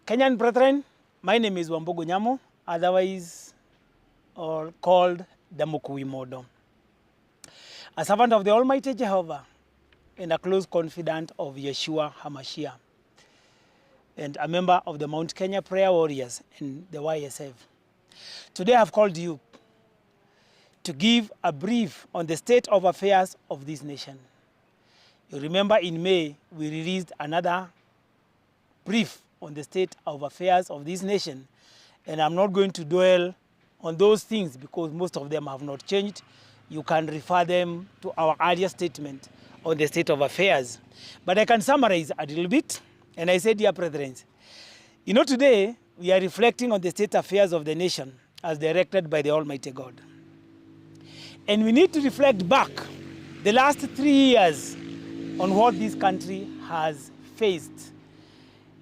Kenyan brethren, my name is Mukui, otherwise called the Mukui Mondo. A servant of the Almighty Jehovah and a close confidant of Yeshua HaMashiach, and a member of the Mount Kenya Prayer Warriors and the YSF. Today I have called you to give a brief on the state of affairs of this nation. You remember in May, we released another brief on the state of affairs of this nation, and I'm not going to dwell on those things because most of them have not changed. You can refer them to our earlier statement on the state of affairs. But I can summarize a little bit, and I say, dear brethren, you know, today we are reflecting on the state affairs of the nation as directed by the Almighty God. And we need to reflect back the last 3 years on what this country has faced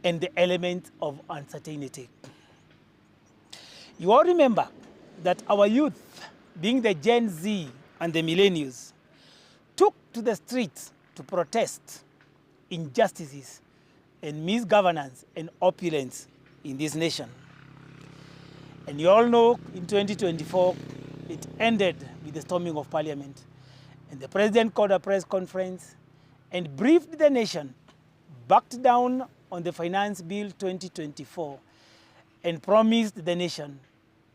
and the element of uncertainty. You all remember that our youth, being the Gen Z and the millennials, took to the streets to protest injustices and misgovernance and opulence in this nation. And you all know in 2024, it ended with the storming of Parliament. And the President called a press conference and briefed the nation, backed down on the Finance Bill 2024, and promised the nation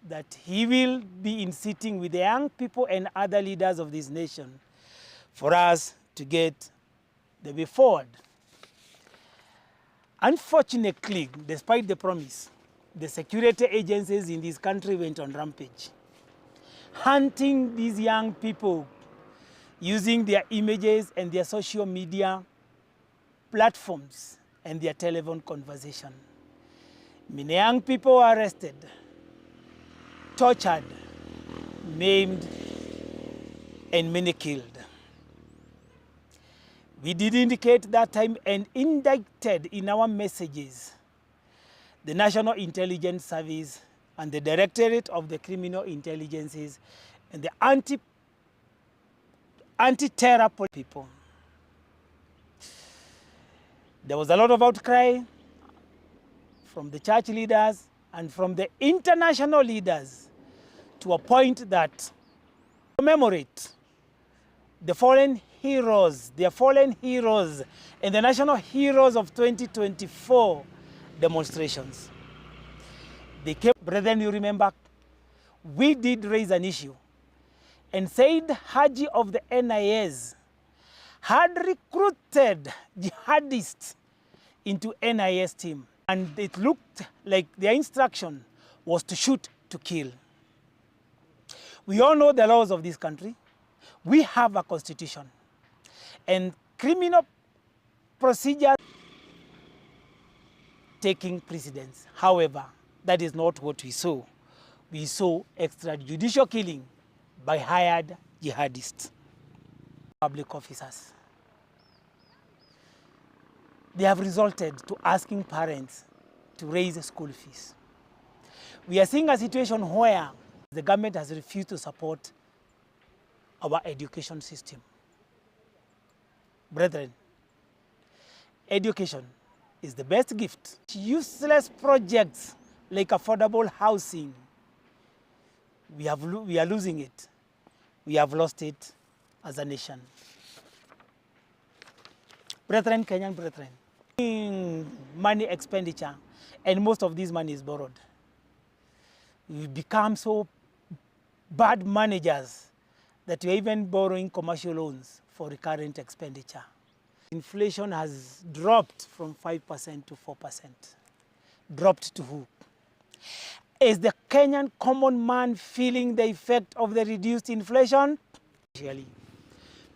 that he will be in sitting with the young people and other leaders of this nation for us to get the way forward. Unfortunately, despite the promise, the security agencies in this country went on rampage, hunting these young people using their images and their social media platforms and their telephone conversation. Many young people were arrested, tortured, maimed, and many killed. We did indicate that time and indicted in our messages the National Intelligence Service and the Directorate of the Criminal Intelligences and the anti-terror people. There was a lot of outcry from the church leaders and from the international leaders to a point that commemorate the fallen heroes, their fallen heroes, and the national heroes of 2024 demonstrations. They came, brethren, you remember, we did raise an issue and said Haji of the NIS had recruited jihadists into NIS team. And it looked like their instruction was to shoot to kill. We all know the laws of this country. We have a constitution. And criminal procedure taking precedence. However, that is not what we saw. We saw extrajudicial killing by hired jihadists, public officers. They have resulted to asking parents to raise school fees. We are seeing a situation where the government has refused to support our education system. Brethren, education is the best gift. Useless projects like affordable housing, we are losing it. We have lost it as a nation. Brethren, Kenyan brethren, money expenditure, and most of this money is borrowed. We've become so bad managers that we're even borrowing commercial loans for recurrent expenditure. Inflation has dropped from 5% to 4%. Dropped to who? Is the Kenyan common man feeling the effect of the reduced inflation? Actually,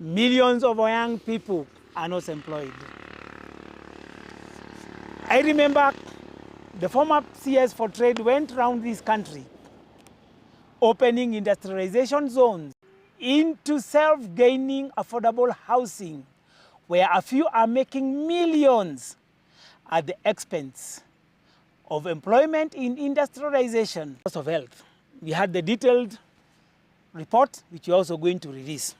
millions of our young people are not employed. I remember the former CS for Trade went around this country opening industrialization zones into self-gaining affordable housing where a few are making millions at the expense of employment in industrialization. Cost of health. We had the detailed report, which we're also going to release.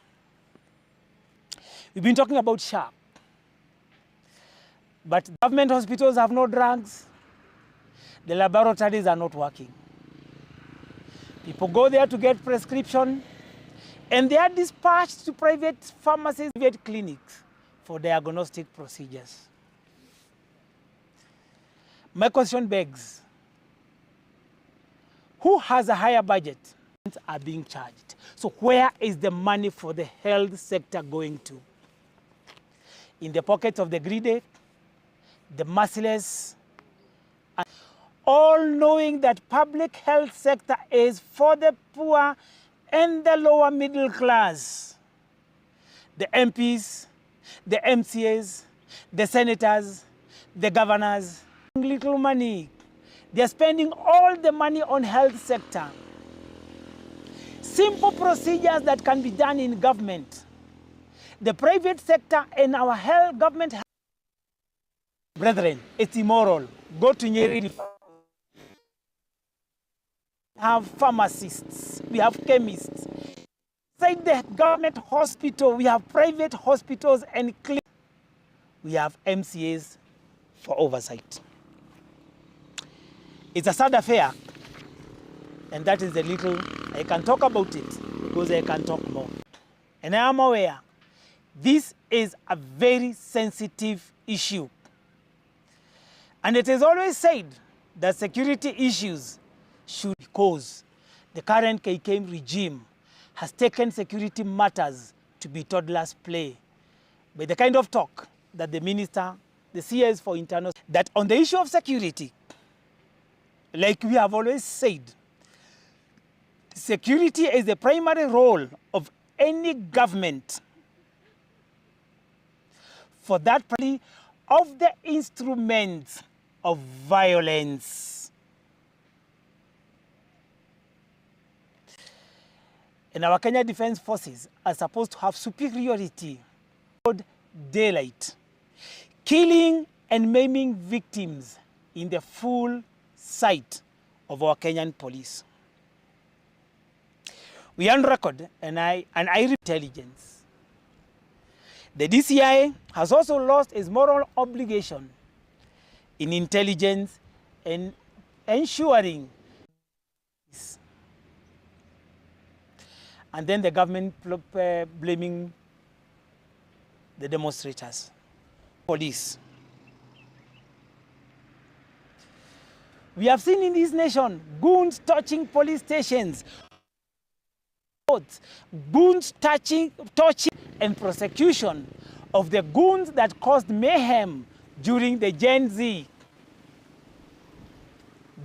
We've been talking about SHA, but government hospitals have no drugs. The laboratories are not working. People go there to get prescription, and they are dispatched to private pharmacies, private clinics for diagnostic procedures. My question begs, who has a higher budget? Are being charged. So where is the money for the health sector going to? In the pockets of the greedy, the merciless, all knowing that public health sector is for the poor and the lower middle class. The MPs, the MCAs, the senators, the governors, little money. They are spending all the money on health sector. Simple procedures that can be done in government. The private sector and our health government. Brethren, it's immoral. Go to Nyeri. We have pharmacists, we have chemists. Inside the government hospital, we have private hospitals and clinics. We have MCAs for oversight. It's a sad affair, and that is the little I can talk about it, because I can talk more. And I am aware this is a very sensitive issue. And it is always said that security issues should, because the current KKM regime has taken security matters to be toddler's play. But the kind of talk that the minister, the CS for internal, that on the issue of security, like we have always said, security is the primary role of any government. For that, of the instruments of violence. And our Kenya Defense Forces are supposed to have superiority, daylight, killing and maiming victims in the full sight of our Kenyan police. We on record, and I intelligence. The DCI has also lost its moral obligation in intelligence and ensuring peace. And then the government blaming the demonstrators, police. We have seen in this nation goons touching police stations, goons touching and prosecution of the goons that caused mayhem during the Gen Z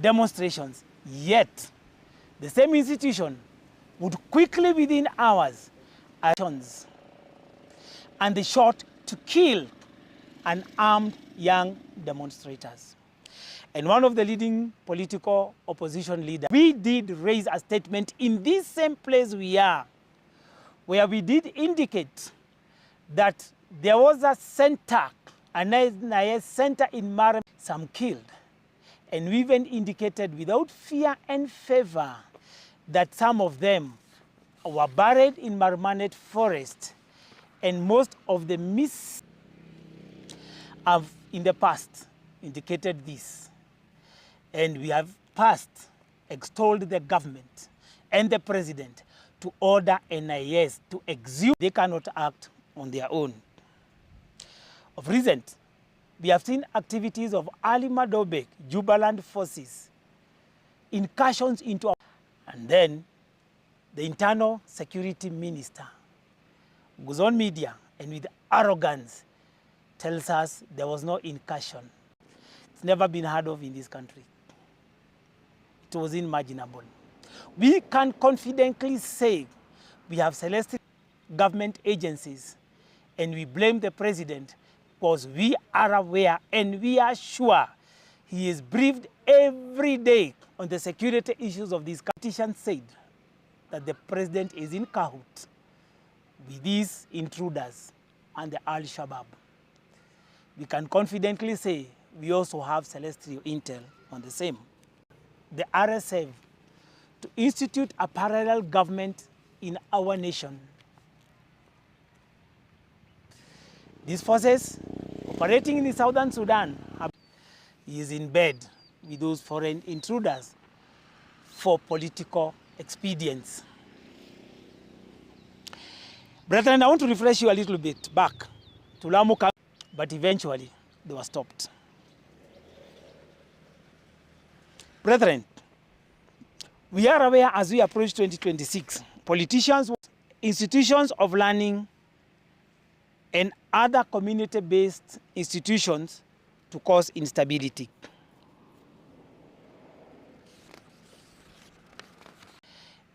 demonstrations. Yet, the same institution would quickly, within hours, actions and they shot to kill unarmed young demonstrators. And one of the leading political opposition leaders, we did raise a statement in this same place we are, where we did indicate that there was a center, a center in Maram, some killed. And we even indicated without fear and favor that some of them were buried in Marmanet forest. And most of the have in the past indicated this. And we have extolled the government and the president to order NIS to exhume. They cannot act on their own. Of recent, we have seen activities of Ali Madobek, Jubaland forces, incursions into our, and then the internal security minister goes on media and with arrogance tells us there was no incursion. It's never been heard of in this country. It was unimaginable. We can confidently say we have selected government agencies and we blame the president because we are aware and we are sure he is briefed every day on the security issues of this. Politicians said that the president is in cahoot with these intruders and the Al-Shabaab. We can confidently say we also have celestial intel on the same. The RSF to institute a parallel government in our nation. These forces operating in the southern Sudan is in bed with those foreign intruders for political expedience. Brethren, I want to refresh you a little bit back to Lamu, but eventually they were stopped. Brethren, we are aware as we approach 2026, politicians, institutions of learning, and other community-based institutions to cause instability.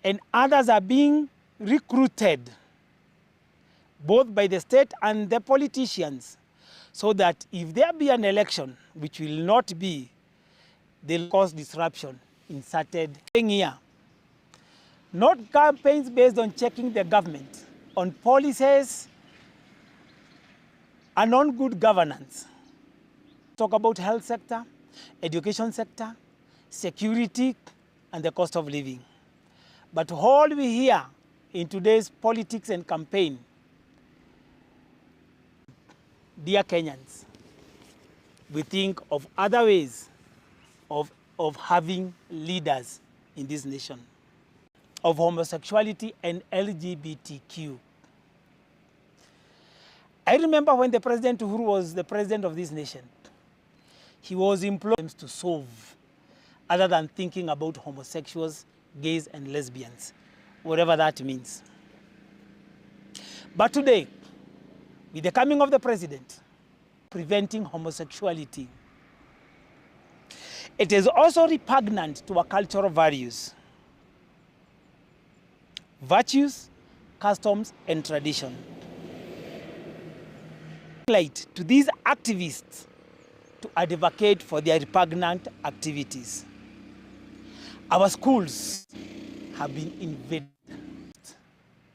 And others are being recruited both by the state and the politicians, so that if there be an election, which will not be, they'll cause disruption inserted here. Not campaigns based on checking the government, on policies and on good governance. Talk about health sector, education sector, security, and the cost of living. But all we hear in today's politics and campaign, dear Kenyans, we think of other ways of having leaders in this nation, of homosexuality and LGBTQ. I remember when the President Uhuru was the president of this nation, he was employed to solve, other than thinking about homosexuals, gays and lesbians, whatever that means. But today, with the coming of the president, preventing homosexuality, it is also repugnant to our cultural values, virtues, customs, and tradition. To these activists to advocate for their repugnant activities. Our schools have been invaded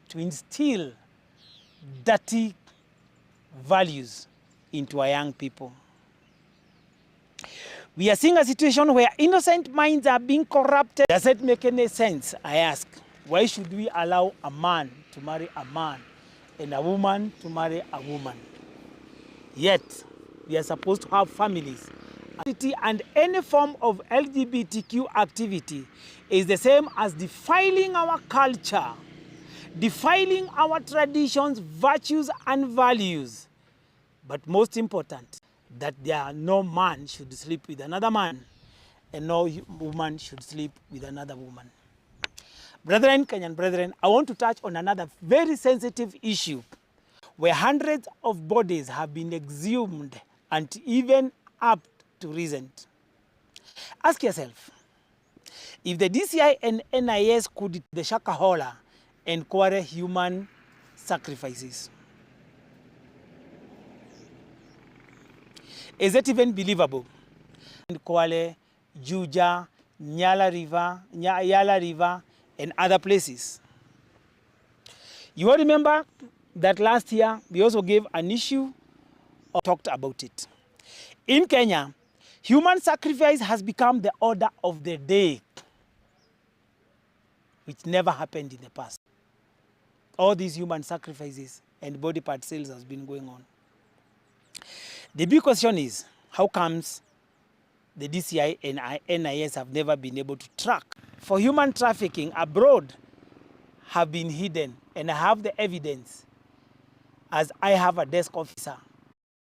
to instill dirty values into our young people. We are seeing a situation where innocent minds are being corrupted. Does it make any sense, I ask? Why should we allow a man to marry a man and a woman to marry a woman? Yet, we are supposed to have families. And any form of LGBTQ activity is the same as defiling our culture, defiling our traditions, virtues, and values. But most important, that no man should sleep with another man and no woman should sleep with another woman. Brethren, Kenyan brethren, I want to touch on another very sensitive issue where hundreds of bodies have been exhumed and even up to recent. Ask yourself, if the DCI and NIS could the Shakahola and Kware human sacrifices, is it even believable? In Kwale, Juja, Yala River, and other places. You all remember that last year we also gave an issue or talked about it. In Kenya, human sacrifice has become the order of the day, which never happened in the past. All these human sacrifices and body part sales has been going on. The big question is, how comes the DCI and NIS have never been able to track? For human trafficking abroad have been hidden, and I have the evidence as I have a desk officer